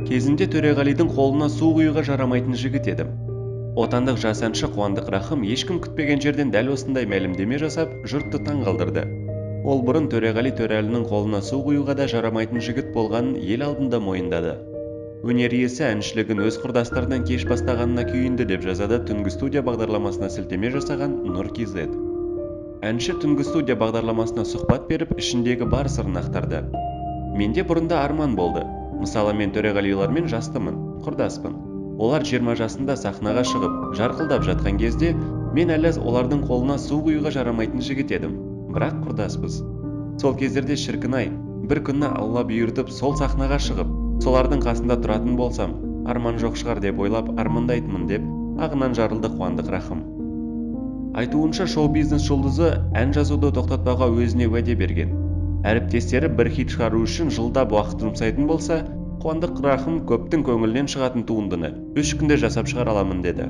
Кезінде Төреғалидың қолына су құюға жарамайтын жігіт едім. Отандық жас әнші Қуандық Рахым ешкім күтпеген жерден дәл осындай мәлімдеме жасап, жұртты таң қалдырды. Ол бұрын Төреғали Төреәлінің қолына су құюға да жарамайтын жігіт болғанын ел алдында мойындады. Өнер иесі әншілігін өз құрдастарынан кеш бастағанына күйінді деп жазады Түнгі студия бағдарламасына сілтеме жасаған Нұр.kz. Әнші Түнгі студия бағдарламасына сұхбат беріп, ішіндегі бар сырын ақтарды. Менде бұрында арман болды. Мысалы, мен Төреғалилармен жастымын, құрдаспын. Олар 20 жасында сахнаға шығып, жарқылдап жатқан кезде, мен әлі олардың қолына су құюға жарамайтын жігіт едім. Бірақ құрдаспыз. Сол кездерде шіркін-ай, бір күні Алла бұйыртып сол сахнаға шығып, солардың қасында тұратын болсам, арман жоқ шығар деп ойлап армандайтынмын деп ағынан жарылды Қуандық Рахым. Айтуынша шоу-бизнес жұлдызы ән жазуды тоқтатпауға өзіне уәде берген. Әріптестері бір хит шығару үшін жылдап уақыт жұмсайтын болса, Қуандық Рахым көптің көңілінен шығатын туындыны 3 күнде жасап шығара аламын деді.